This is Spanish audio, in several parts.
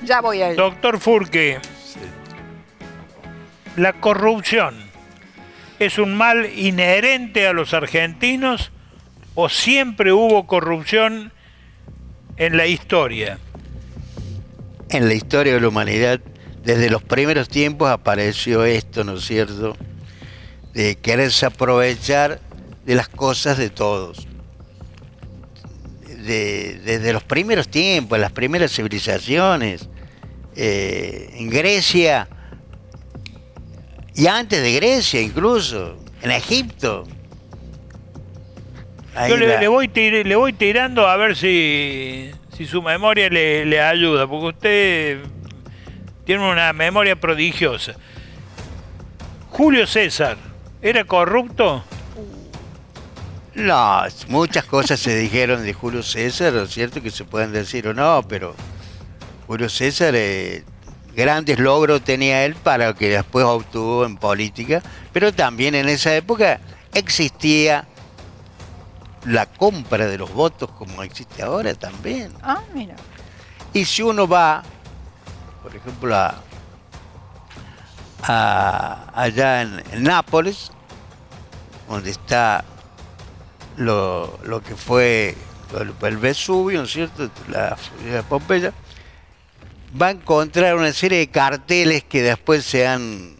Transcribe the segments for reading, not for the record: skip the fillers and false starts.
Ya voy a ir. Doctor Furque, ¿la corrupción es un mal inherente a los argentinos o siempre hubo corrupción en la historia? En la historia de la humanidad, desde los primeros tiempos apareció esto, ¿no es cierto?, de quererse aprovechar de las cosas de todos. Desde los primeros tiempos, las primeras civilizaciones, en Grecia, y antes de Grecia incluso, en Egipto. Yo le voy tirando a ver si su memoria le ayuda, porque usted tiene una memoria prodigiosa. Julio César, ¿era corrupto? No, muchas cosas se dijeron de Julio César, ¿no es cierto?, que se pueden decir o no, pero Julio César, grandes logros tenía él para lo que después obtuvo en política, pero también en esa época existía la compra de los votos como existe ahora también. Ah, mira. Y si uno va, por ejemplo, allá en Nápoles, donde está lo que fue el Vesubio, ¿no es cierto?, la ciudad de Pompeya, va a encontrar una serie de carteles que después que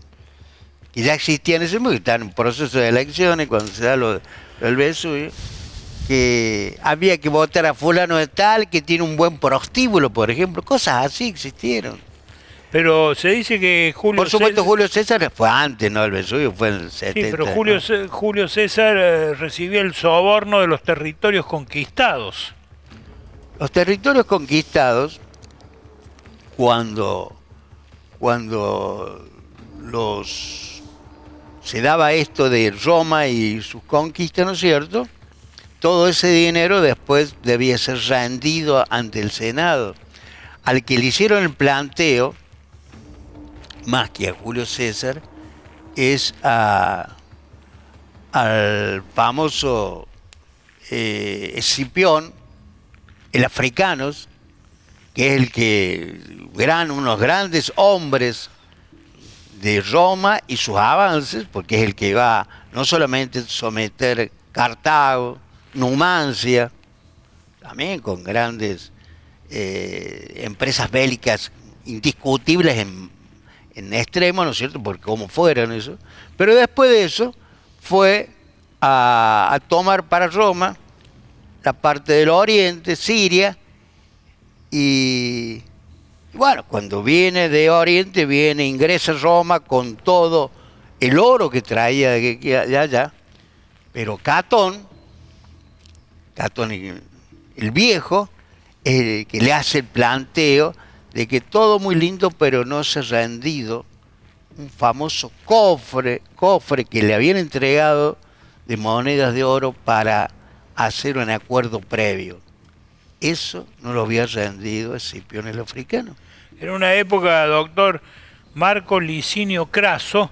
ya existían en ese momento, que están en proceso de elecciones, cuando se da lo del Vesubio, que había que votar a fulano de tal, que tiene un buen prostíbulo, por ejemplo, cosas así existieron. Pero se dice que Por supuesto, Julio César fue antes, ¿no? El Vesubio fue en el 70. Sí, pero Julio César recibió el soborno de los territorios conquistados. Los territorios conquistados, cuando se daba esto de Roma y sus conquistas, ¿no es cierto?, todo ese dinero después debía ser rendido ante el Senado. Al que le hicieron el planteo, más que a Julio César, es al famoso Escipión, el Africanos, que es unos grandes hombres de Roma y sus avances, porque es el que va no solamente a someter Cartago, Numancia, también con grandes empresas bélicas indiscutibles en extremo, ¿no es cierto?, por cómo fueron eso. Pero después de eso fue a tomar para Roma la parte del oriente, Siria, y bueno, cuando viene de oriente, ingresa a Roma con todo el oro que traía de allá, pero Catón el viejo, que le hace el planteo de que todo muy lindo, pero no se ha rendido un famoso cofre que le habían entregado de monedas de oro para hacer un acuerdo previo. Eso no lo había rendido Escipión el Africano. En una época, doctor, Marco Licinio Craso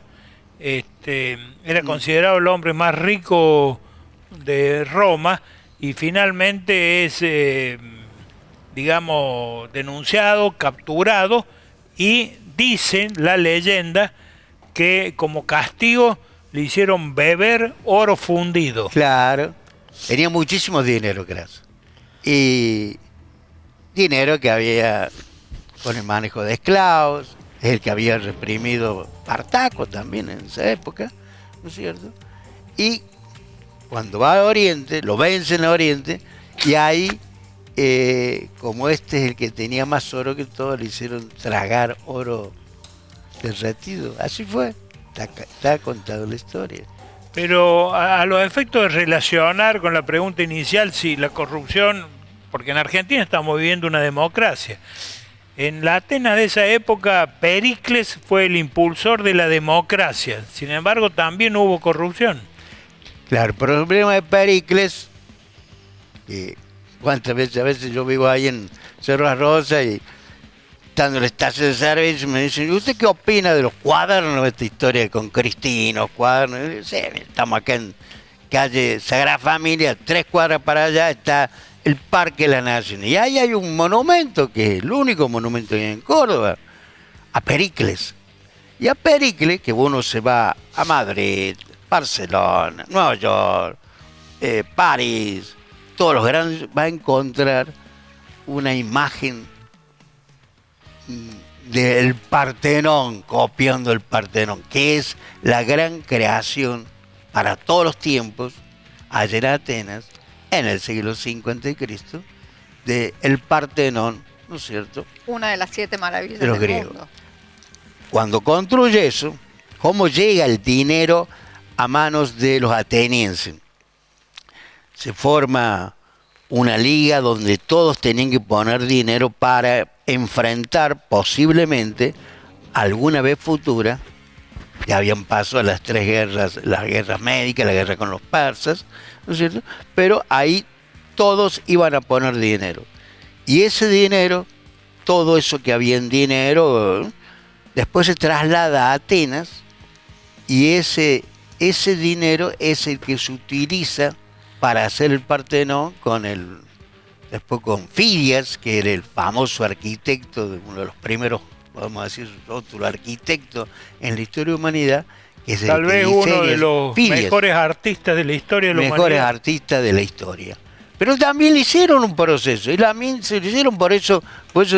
era considerado el hombre más rico de Roma y finalmente es, digamos, denunciado, capturado, y dicen la leyenda que como castigo le hicieron beber oro fundido. Claro, tenía muchísimo dinero, Craso. Y dinero que había con el manejo de esclavos, es el que había reprimido Espartaco también en esa época, ¿no es cierto? Y cuando va a Oriente, lo vencen a Oriente, y ahí, como este es el que tenía más oro que todo, le hicieron tragar oro derretido. Así fue, está contado la historia. Pero a los efectos de relacionar con la pregunta inicial, si la corrupción, porque en Argentina estamos viviendo una democracia. En la Atenas de esa época, Pericles fue el impulsor de la democracia. Sin embargo, también hubo corrupción. Claro, el problema de Pericles, cuántas veces, a veces yo vivo ahí en Cerro Rosa y estando en la estación de servicio me dicen, ¿usted qué opina de los cuadernos de esta historia con Cristinos, cuadernos? Y yo, sí, estamos acá en calle Sagrada Familia, 3 cuadras para allá está el Parque de la Nación. Y ahí hay un monumento, que es el único monumento que hay en Córdoba, a Pericles. Y a Pericles, que uno se va a Madrid, Barcelona, Nueva York, París, todos los grandes, va a encontrar una imagen del Partenón, copiando el Partenón, que es la gran creación para todos los tiempos, allá en Atenas, en el siglo V a.C., del Partenón, ¿no es cierto?, Una de las 7 maravillas de los del griegos. mundo. Cuando construye eso, ¿cómo llega el dinero a manos de los atenienses? Se forma una liga donde todos tenían que poner dinero para enfrentar posiblemente alguna vez futura. Ya habían pasado las 3 guerras, las guerras médicas, la guerra con los persas, ¿no es cierto? Pero ahí todos iban a poner dinero. Y ese dinero, todo eso que había en dinero, después se traslada a Atenas y ese dinero es el que se utiliza para hacer el Partenón después con Fidias, que era el famoso arquitecto, uno de los primeros, vamos a decir, otro arquitecto en la historia de la humanidad, que es tal vez uno de los mejores artistas de la historia de la humanidad. Mejores artistas de la historia. Pero también le hicieron un proceso, y también se lo hicieron por eso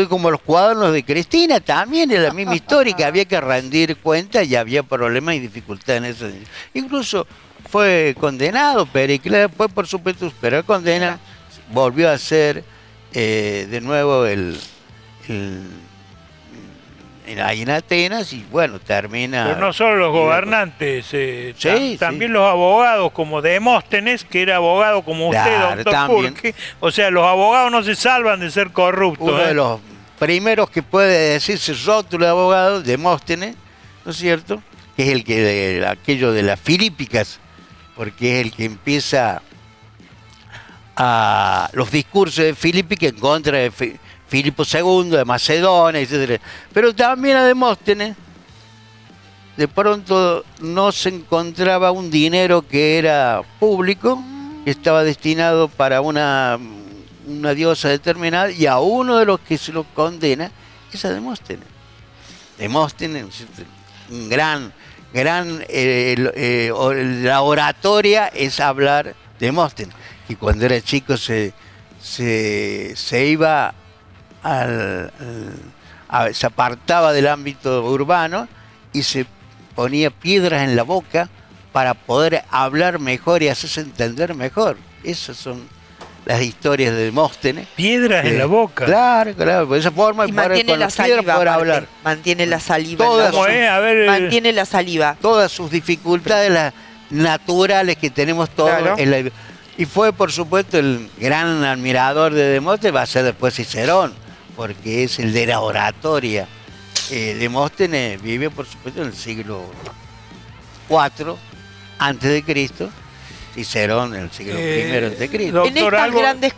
como los cuadernos de Cristina, también es la misma historia, que había que rendir cuentas y había problemas y dificultades en eso. Incluso fue condenado Pericles, después por supuesto superó condena, volvió a ser de nuevo ahí en Atenas y bueno, termina... Pero no solo los gobernantes, sí, también los abogados, como Demóstenes, que era abogado como usted, claro, doctor también. Purke. O sea, los abogados no se salvan de ser corruptos. Uno de los primeros que puede decirse rótulo de abogado, Demóstenes, ¿no es cierto?, que es el que aquello de las Filípicas, porque es el que empieza a los discursos de Filípica en contra de Filipo II, de Macedonia, etc. Pero también a Demóstenes, de pronto no se encontraba un dinero que era público, que estaba destinado para una diosa determinada, y a uno de los que se lo condena es a Demóstenes. Demóstenes, un gran la oratoria es hablar de Demóstenes, y cuando era chico se iba se apartaba del ámbito urbano y se ponía piedras en la boca para poder hablar mejor y hacerse entender mejor. Esas son las historias de Demóstenes. Piedras en la boca. Claro, de esa forma Y mantiene la saliva, poder hablar. Mantiene la saliva. Mantiene la saliva. Todas sus dificultades las naturales que tenemos todos. Claro. Y fue, por supuesto, el gran admirador de Demóstenes, va a ser después Cicerón, porque es el de la oratoria. Demóstenes vive, por supuesto, en el siglo IV antes de Cristo, Cicerón en el siglo I antes de Cristo. En estas grandes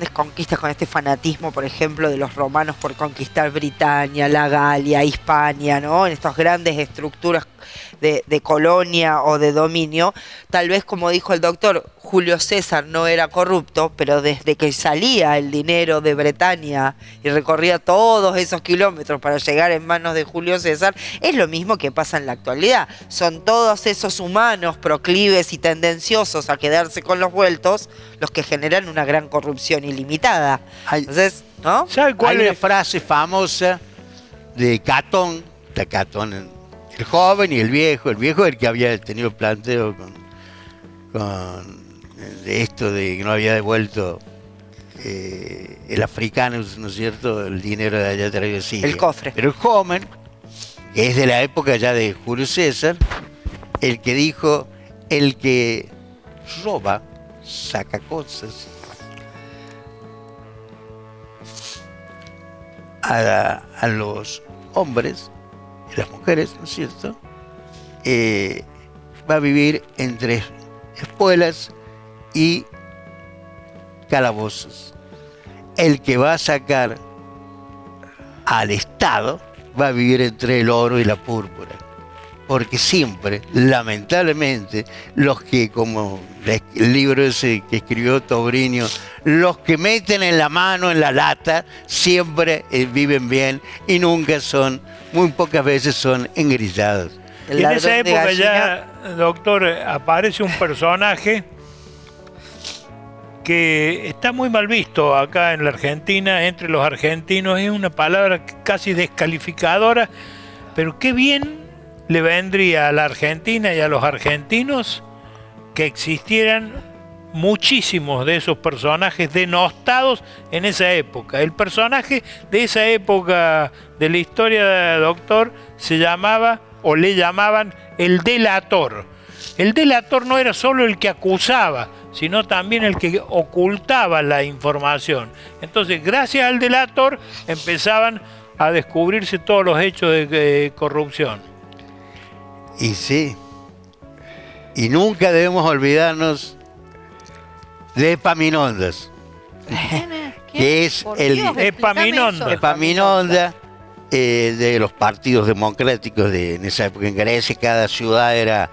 conquistas con este fanatismo, por ejemplo, de los romanos por conquistar Britania, la Galia, Hispania, ¿no? En estas grandes estructuras de colonia o de dominio, tal vez, como dijo el doctor, Julio César no era corrupto, pero desde que salía el dinero de Bretaña y recorría todos esos kilómetros para llegar en manos de Julio César, es lo mismo que pasa en la actualidad. Son todos esos humanos proclives y tendenciosos a quedarse con los vueltos los que generan una gran corrupción ilimitada. Entonces, ¿no? Hay una frase famosa de Catón, el joven y el viejo es el que había tenido planteo de esto de que no había devuelto el africano, ¿no es cierto?, el dinero de allá atrás de Siria. El cofre. Pero el joven, que es de la época ya de Julio César, el que dijo, el que roba, saca cosas. A los hombres, las mujeres, ¿no es cierto?, va a vivir entre espuelas y calabozos. El que va a sacar al Estado va a vivir entre el oro y la púrpura. porque siempre, lamentablemente, los que, como el libro ese que escribió Tobrinio, los que meten en la mano en la lata, siempre viven bien y nunca son, muy pocas veces son engrillados. Y en esa época ya, doctor, aparece un personaje que está muy mal visto acá en la Argentina, entre los argentinos, es una palabra casi descalificadora, pero qué bien le vendría a la Argentina y a los argentinos que existieran muchísimos de esos personajes denostados en esa época. El personaje de esa época de la historia, doctor, se llamaba, o le llamaban, el delator. El delator no era solo el que acusaba, sino también el que ocultaba la información. Entonces, gracias al delator, empezaban a descubrirse todos los hechos de corrupción. Y sí, y nunca debemos olvidarnos de Epaminondas, que es el Epaminondas de los partidos democráticos en esa época en Grecia. Cada ciudad era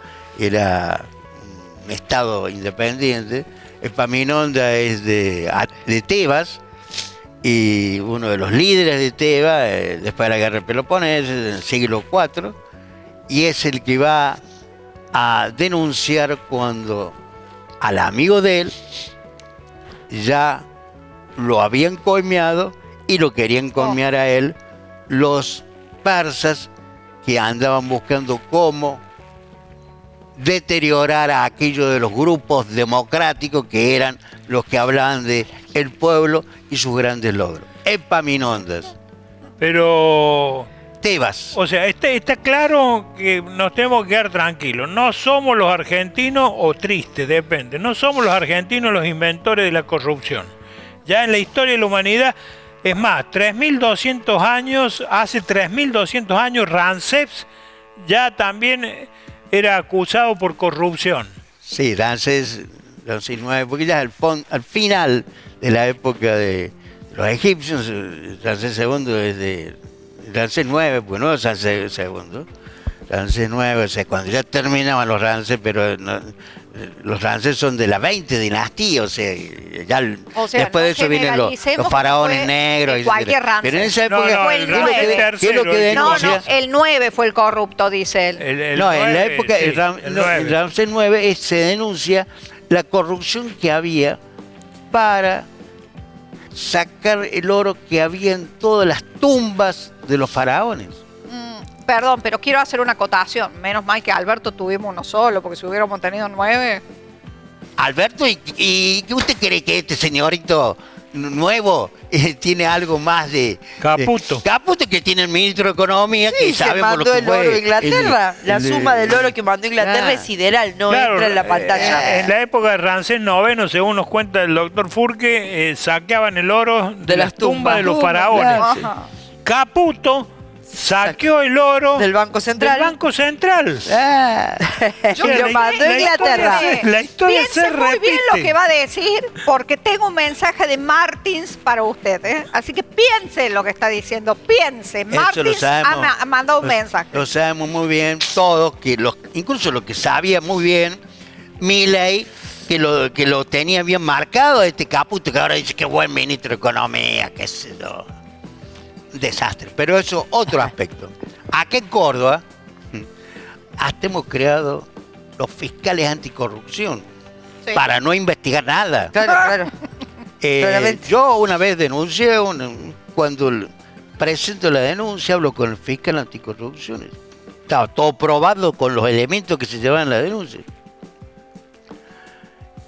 un estado independiente. Epaminondas es de Tebas, y uno de los líderes de Tebas después de la guerra de Peloponeso, en el siglo IV, y es el que va a denunciar cuando al amigo de él ya lo habían coimeado y lo querían coimear a él los persas, que andaban buscando cómo deteriorar a aquellos de los grupos democráticos que eran los que hablaban de el pueblo y sus grandes logros. Epaminondas. Pero Tebas. o sea, está claro que nos tenemos que quedar tranquilos. No somos los argentinos, o tristes, depende. No somos los argentinos los inventores de la corrupción. Ya en la historia de la humanidad, es más, 3.200 años, hace 3.200 años, Ramsés ya también era acusado por corrupción. Sí, Ramsés IX, porque ya al final de la época de los egipcios, Ramsés II es de Ramsés IX, pues no es Ramsés II. Ramsés IX, o sea, cuando ya terminaban los Ramsés, pero los Ramsés son de la 20 dinastía, o sea después no de eso vienen los faraones negros. Cualquier Ramsés. Pero en esa época, fue el 9. ¿qué es lo que denuncia? El 9 fue el corrupto, dice él. En la época de Ramsés IX se denuncia la corrupción que había para sacar el oro que había en todas las tumbas de los faraones. Perdón, pero quiero hacer una acotación. Menos mal que Alberto tuvimos uno solo, porque si hubiéramos tenido 9... Alberto, ¿y qué usted cree que este señorito nuevo tiene algo más de Caputo? Caputo, que tiene el ministro de Economía, Sí, que sabemos lo mandó que el fue. oro a Inglaterra. La suma del oro que mandó Inglaterra es sideral, no entra en la pantalla. En la época de Ramsés IX, según nos cuenta el doctor Furque, saqueaban el oro de las tumbas de los faraones. Ajá. Caputo saqueó el oro Del Banco Central. Del Banco Central. Lo mandó a Inglaterra. La historia Piense se muy bien lo repite. que va a decir, porque tengo un mensaje de Martins para usted, ¿eh? Así que piense lo que está diciendo, piense. Eso lo Martins sabemos. ha mandado un mensaje. Lo sabemos muy bien todos, incluso lo que sabía muy bien Milei, que lo tenía bien marcado este Caputo, que ahora dice que buen ministro de Economía, qué sé yo. Un desastre. Pero eso otro aspecto. Acá en Córdoba hasta hemos creado los fiscales anticorrupción Sí. para no investigar nada. Claro. Claramente. Yo una vez denuncié, cuando presento la denuncia, hablo con el fiscal anticorrupción. Estaba todo probado con los elementos que se llevaban en la denuncia.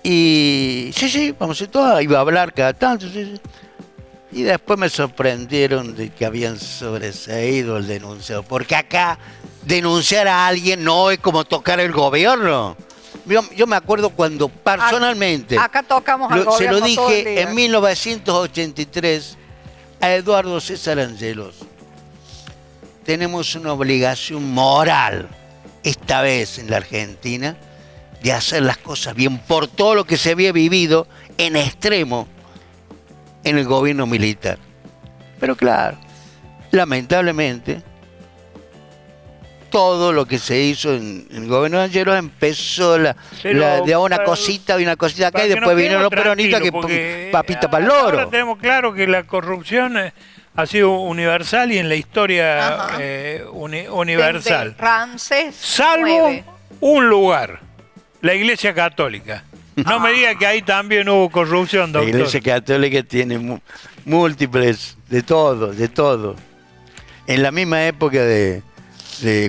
Y sí, vamos a hacer todo, iba a hablar cada tanto. Sí. Y después me sorprendieron de que habían sobreseído el denunciado. Porque acá denunciar a alguien no es como tocar el gobierno. Yo me acuerdo cuando personalmente Acá tocamos al se gobierno lo todo el dije día. en 1983 a Eduardo César Angelos. Tenemos una obligación moral, esta vez en la Argentina, de hacer las cosas bien por todo lo que se había vivido en extremo en el gobierno militar. Pero claro, lamentablemente, todo lo que se hizo en el gobierno de Angelo empezó de una cosita y una cosita acá, y después vinieron los peronistas que papita para el loro. Ahora tenemos claro que la corrupción ha sido universal y en la historia universal. Desde Ramsés Salvo IX. un lugar, la Iglesia Católica. No me diga que ahí también hubo corrupción, La doctor. Iglesia Católica tiene múltiples, de todo, de todo. En la misma época de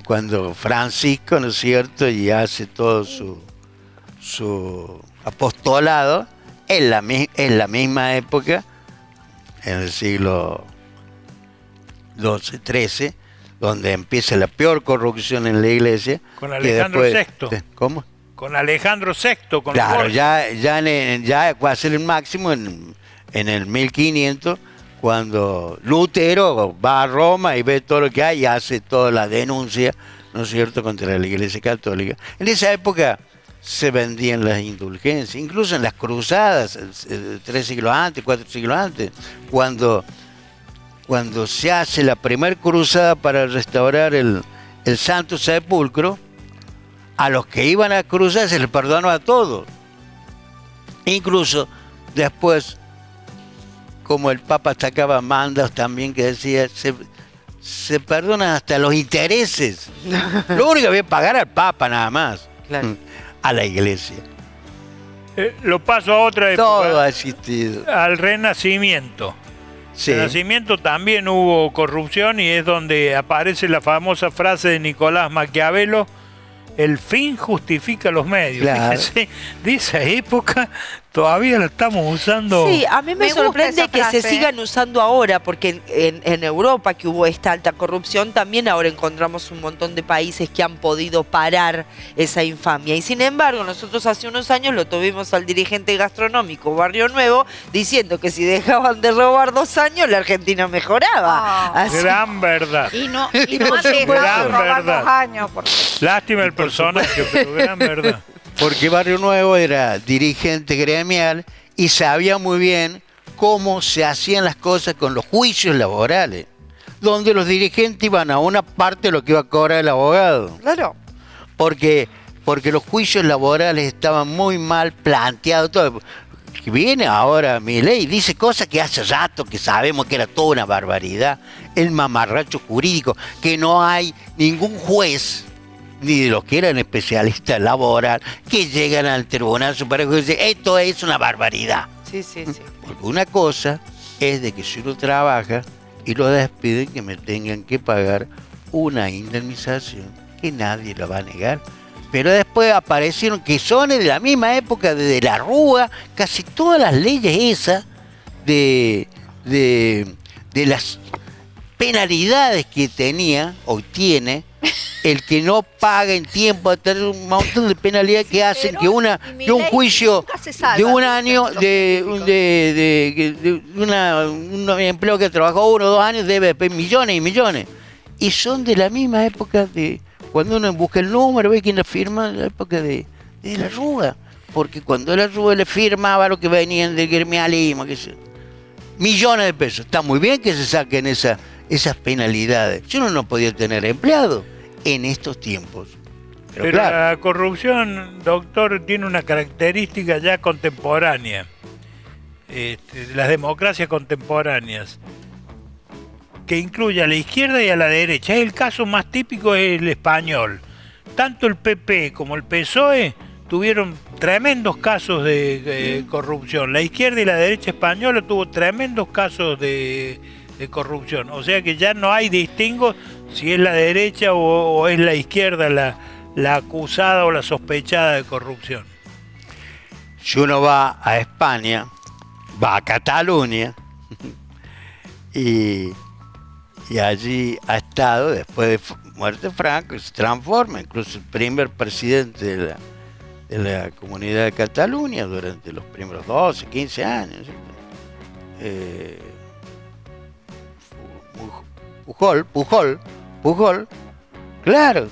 cuando Francisco, ¿no es cierto?, y hace todo su apostolado, es la misma época, en el siglo XII, XIII, donde empieza la peor corrupción en la Iglesia. Con Alejandro VI. ¿Cómo? Con Alejandro VI. Con Claro, Borgia. ya va a ser el máximo en el 1500, cuando Lutero va a Roma y ve todo lo que hay y hace toda la denuncia, ¿no es cierto?, contra la Iglesia Católica. En esa época se vendían las indulgencias, incluso en las cruzadas, 3 siglos antes, 4 siglos antes, cuando se hace la primer cruzada para restaurar el Santo Sepulcro, a los que iban a cruzar se les perdonó a todos. Incluso después, como el Papa sacaba mandas también que decía, se perdonan hasta los intereses. Lo único que había que pagar al Papa nada más, Claro. a la Iglesia. Lo paso a otra época. Todo ha existido. Al Renacimiento. Sí. En el Renacimiento también hubo corrupción y es donde aparece la famosa frase de Nicolás Maquiavelo: el fin justifica los medios. Claro. Fíjense, de esa época todavía la estamos usando. Sí, a mí me gusta sorprende esa que se frase, sigan usando ahora, porque en Europa, que hubo esta alta corrupción, también ahora encontramos un montón de países que han podido parar esa infamia. Y sin embargo, nosotros hace unos años lo tuvimos al dirigente gastronómico Barrio Nuevo diciendo que si dejaban de robar 2 años, la Argentina mejoraba. Ah. Así- Gran verdad. Y no han dejado de Gran robar verdad. 2 años. Porque... Lástima el personaje, pero gran verdad. Porque Barrio Nuevo era dirigente gremial y sabía muy bien cómo se hacían las cosas con los juicios laborales, donde los dirigentes iban a una parte de lo que iba a cobrar el abogado. Claro. Porque los juicios laborales estaban muy mal planteados. Todo. Viene ahora Milei y dice cosas que hace rato que sabemos que era toda una barbaridad. El mamarracho jurídico, que no hay ningún juez, ni de los que eran especialistas laboral, que llegan al Tribunal Superior y dicen, esto es una barbaridad. Sí, sí, sí. Porque una cosa es de que si uno trabaja y lo despiden, que me tengan que pagar una indemnización que nadie la va a negar. Pero después aparecieron que son de la misma época de la Rúa, casi todas las leyes esas de las penalidades que tenía o tiene el que no paga en tiempo, tener un montón de penalidades que hacen que un juicio nunca se salva de un de año los de un empleo que trabajó 1 o 2 años debe después millones y millones, y son de la misma época de cuando uno busca el número ve quién la firma, la época de la Rúa, porque cuando la Rúa le firmaba lo que venían del gremialismo, que sé, millones de pesos. Está muy bien que se saquen esas penalidades. Si uno no podía tener empleado en estos tiempos. Pero claro, la corrupción, doctor, tiene una característica ya contemporánea, de las democracias contemporáneas, que incluye a la izquierda y a la derecha. El caso más típico es el español. Tanto el PP como el PSOE tuvieron tremendos casos de corrupción. La izquierda y la derecha española tuvo tremendos casos de corrupción. O sea que ya no hay distingo si es la derecha o es la izquierda la acusada o la sospechada de corrupción. si uno va a España, va a Cataluña, y allí ha estado, después de muerte de Franco, se transforma, incluso el primer presidente de la comunidad de Cataluña durante los primeros 12, 15 años. Pujol, claro,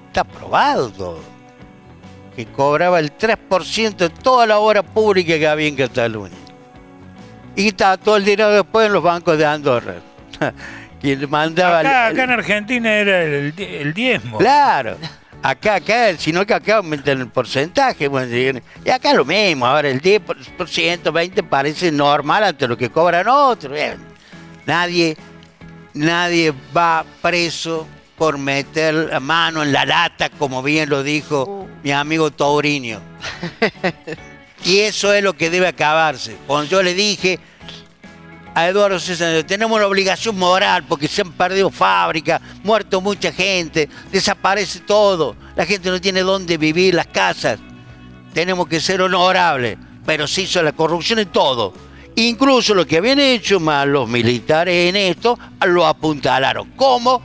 está probado todo, que cobraba el 3% de toda la obra pública que había en Cataluña. Y estaba todo el dinero después en los bancos de Andorra. quien mandaba... Acá en Argentina era el diezmo. Claro. Acá, sino que acá aumentan el porcentaje. Bueno, y acá lo mismo. Ahora el 10%, 20% parece normal ante lo que cobran otros. Nadie va preso por meter la mano en la lata, como bien lo dijo mi amigo Tourinho. Y eso es lo que debe acabarse. Cuando yo le dije a Eduardo César, tenemos una obligación moral porque se han perdido fábricas, muerto mucha gente, desaparece todo, la gente no tiene dónde vivir, las casas. Tenemos que ser honorables, pero se hizo la corrupción en todo. Incluso lo que habían hecho más los militares en esto, lo apuntalaron. ¿Cómo?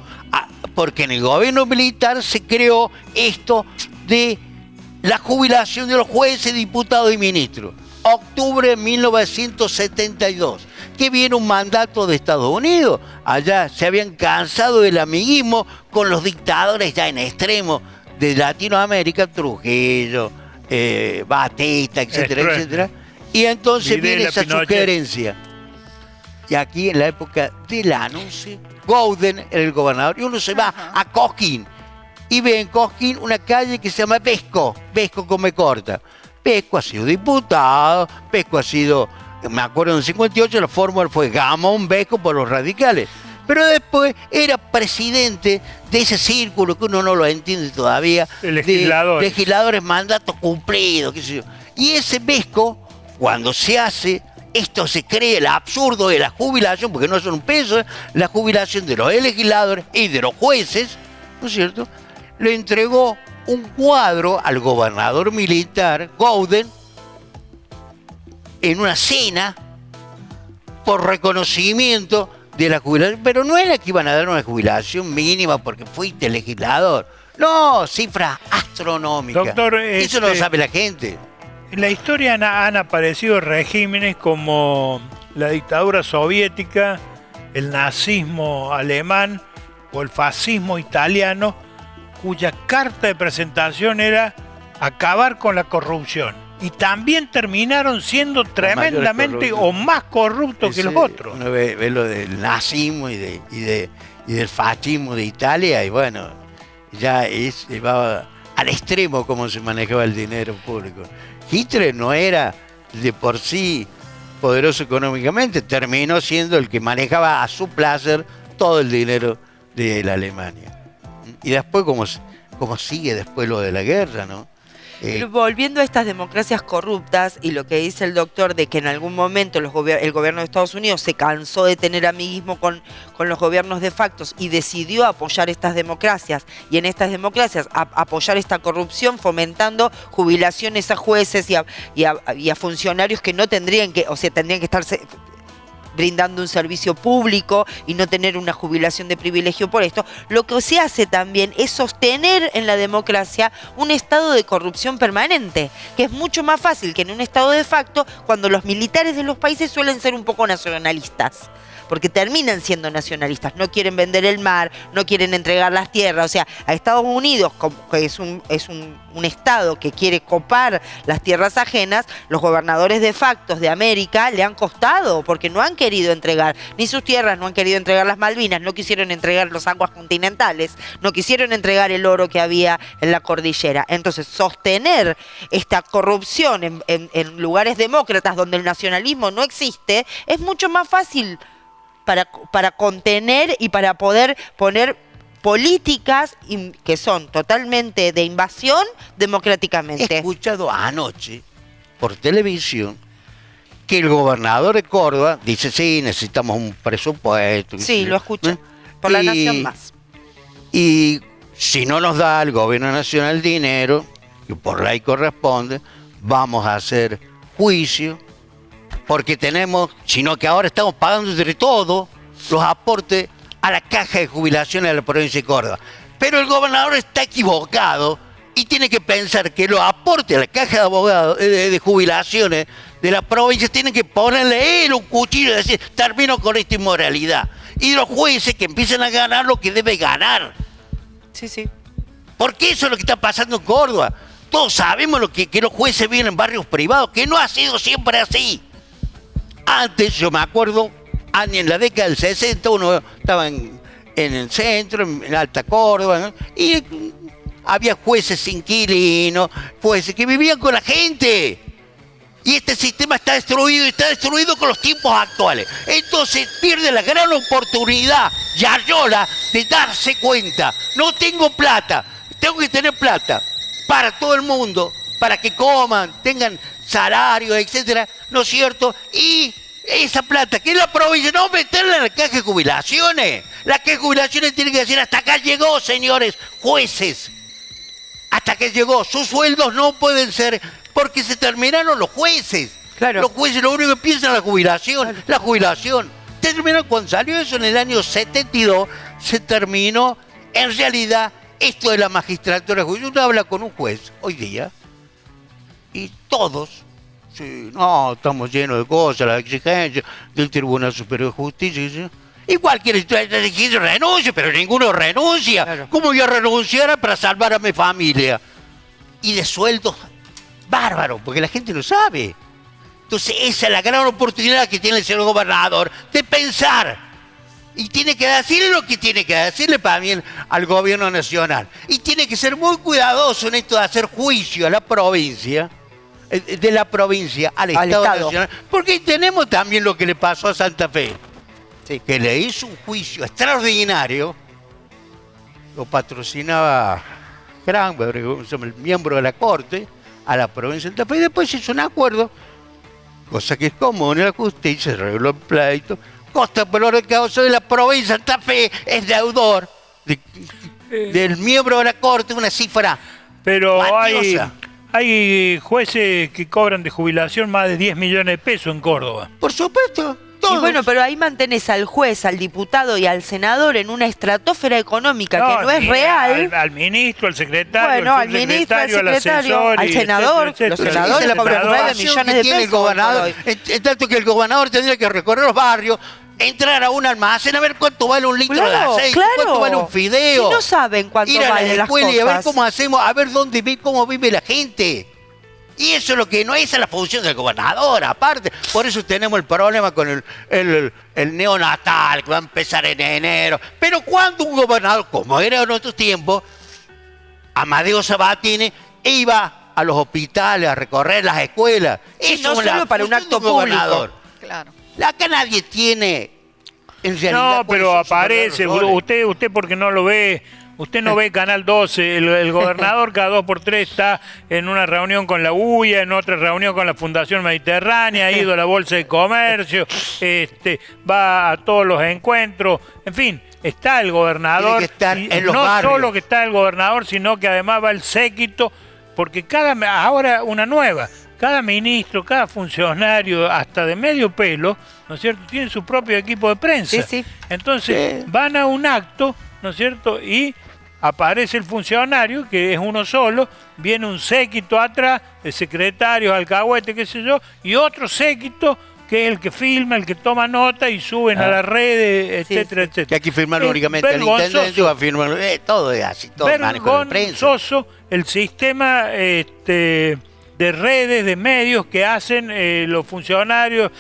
Porque en el gobierno militar se creó esto de la jubilación de los jueces, diputados y ministros. Octubre de 1972, que viene un mandato de Estados Unidos. Allá se habían cansado del amiguismo con los dictadores ya en extremo de Latinoamérica, Trujillo, Batista, etcétera, etcétera. Y entonces viene esa sugerencia. Y aquí en la época del anuncio, Golden era el gobernador, y uno se va a Cosquín y ve en Cosquín una calle que se llama Vesco, Vesco come corta. Vesco ha sido diputado, Vesco ha sido, me acuerdo en el 58 la fórmula fue Gamón Vesco por los radicales, pero después era presidente de ese círculo que uno no lo entiende todavía, de legisladores, mandato cumplido, qué sé yo. Y ese Vesco, cuando se hace, esto se cree el absurdo de la jubilación, porque no son un peso, la jubilación de los legisladores y de los jueces, ¿no es cierto? Le entregó un cuadro al gobernador militar, Golden, en una cena por reconocimiento de la jubilación. Pero no era que iban a dar una jubilación mínima porque fuiste legislador. No, cifras astronómicas. Doctor, eso no lo sabe la gente. En la historia han aparecido regímenes como la dictadura soviética, el nazismo alemán o el fascismo italiano, cuya carta de presentación era acabar con la corrupción. Y también terminaron siendo tremendamente o más corruptos que los otros. Uno ve lo del nazismo y del fascismo de Italia, y bueno, ya va al extremo cómo se manejaba el dinero público. Hitler no era de por sí poderoso económicamente, terminó siendo el que manejaba a su placer todo el dinero de la Alemania. Y después, como sigue después lo de la guerra, ¿no? Pero volviendo a estas democracias corruptas y lo que dice el doctor de que en algún momento el gobierno de Estados Unidos se cansó de tener amiguismo con los gobiernos de facto y decidió apoyar estas democracias, y en estas democracias apoyar esta corrupción, fomentando jubilaciones a jueces y a funcionarios que no tendrían que, o sea, tendrían que estarse brindando un servicio público y no tener una jubilación de privilegio por esto. Lo que se hace también es sostener en la democracia un estado de corrupción permanente, que es mucho más fácil que en un estado de facto, cuando los militares de los países suelen ser un poco nacionalistas, porque terminan siendo nacionalistas, no quieren vender el mar, no quieren entregar las tierras. O sea, a Estados Unidos, que es un estado que quiere copar las tierras ajenas, los gobernadores de facto de América le han costado, porque no han querido entregar ni sus tierras, no han querido entregar las Malvinas, no quisieron entregar las aguas continentales, no quisieron entregar el oro que había en la cordillera. Entonces, sostener esta corrupción en lugares demócratas donde el nacionalismo no existe, es mucho más fácil para contener y para poder poner políticas que son totalmente de invasión democráticamente. He escuchado anoche por televisión que el gobernador de Córdoba dice, sí, necesitamos un presupuesto. Sí, lo escuché. Por La Nación Más. Y si no nos da el gobierno nacional dinero, que por ley corresponde, vamos a hacer juicio, porque tenemos, sino que ahora estamos pagando entre todos los aportes a la caja de jubilaciones de la provincia de Córdoba. Pero el gobernador está equivocado y tiene que pensar que los aportes a la caja de abogados de jubilaciones de la provincia tienen que ponerle él un cuchillo y decir, termino con esta inmoralidad. Y los jueces que empiecen a ganar lo que debe ganar. Sí, sí. Porque eso es lo que está pasando en Córdoba. Todos sabemos que los jueces viven en barrios privados, que no ha sido siempre así. Antes, yo me acuerdo, En la década del 60 uno estaba en el centro, en Alta Córdoba, ¿no? Y había jueces inquilinos, jueces que vivían con la gente. Y este sistema está destruido con los tiempos actuales. Entonces pierde la gran oportunidad, Yarlora, de darse cuenta. No tengo plata, tengo que tener plata para todo el mundo, para que coman, tengan salario, etcétera, ¿no es cierto? Y esa plata, que es la provincia, no meterla en la caja de jubilaciones. La caja de jubilaciones tiene que decir, hasta acá llegó, señores jueces. Hasta que llegó. Sus sueldos no pueden ser, porque se terminaron los jueces. Claro. Los jueces lo único que piensan es la jubilación. Claro. La jubilación. Terminó cuando salió eso en el año 72, se terminó. En realidad, esto de la magistratura, uno habla con un juez hoy día y todos, sí, no, estamos llenos de cosas, la exigencia del Tribunal Superior de Justicia, ¿sí? Y cualquier exigencia renuncia, pero ninguno renuncia. Claro. ¿Cómo yo renunciara para salvar a mi familia? Y de sueldos bárbaros, porque la gente no sabe. Entonces esa es la gran oportunidad que tiene el señor gobernador de pensar. Y tiene que decirle lo que tiene que decirle también al gobierno nacional. Y tiene que ser muy cuidadoso en esto de hacer juicio a la provincia, de la provincia al Estado Nacional. Porque tenemos también lo que le pasó a Santa Fe. Sí. Que le hizo un juicio extraordinario, lo patrocinaba Granberg, el miembro de la Corte, a la provincia de Santa Fe, y después hizo un acuerdo, cosa que es común en la justicia, se arregló el pleito, costa por el causa de la provincia de Santa Fe es deudor del miembro de la Corte, una cifra pero cuantiosa. Hay jueces que cobran de jubilación más de 10 millones de pesos en Córdoba. Por supuesto. Todos. Y bueno, pero ahí mantenés al juez, al diputado y al senador en una estratosfera económica que no es real. Al ministro, al secretario, bueno, al ministro, al secretario, asesor, al senador, etcétera. Los senadores cobran 9 millones de pesos. El gobernador, en tanto que el gobernador tendría que recorrer los barrios, entrar a un almacén a ver cuánto vale un litro de aceite, cuánto vale un fideo. Si no saben cuánto ir a valen la escuela las y a ver cosas. cómo hacemos, a ver dónde vive, cómo vive la gente. Y eso es lo que no es la función del gobernador, aparte. Por eso tenemos el problema con el neonatal, que va a empezar en enero. Pero cuando un gobernador, como era en otros tiempos, Amadeo Sabatini, iba a los hospitales a recorrer las escuelas. Sí, Eso no es solo para un acto público. Claro. Acá nadie tiene, en realidad... No, pero aparece, usted porque no lo ve... Usted no ve Canal 12, el gobernador cada 2 por 3 está en una reunión con la UIA, en otra reunión con la Fundación Mediterránea, ha ido a la Bolsa de Comercio, va a todos los encuentros, en fin, está el gobernador. Tiene que estar en los no barrios. solo que está el gobernador, sino que además va el séquito, porque ahora una nueva, cada ministro, cada funcionario, hasta de medio pelo, ¿no es cierto?, tiene su propio equipo de prensa. Sí, sí. Entonces van a un acto, ¿no es cierto?, y aparece el funcionario, que es uno solo, viene un séquito atrás, de secretarios, alcahuete, qué sé yo, y otro séquito que es el que filma, el que toma nota y suben a las redes, etcétera, etcétera. Que hay que firmarlo únicamente al intendente, va a firmarlo, todo es así, todo manejo de prensa. Vergonzoso el sistema de redes, de medios que hacen los funcionarios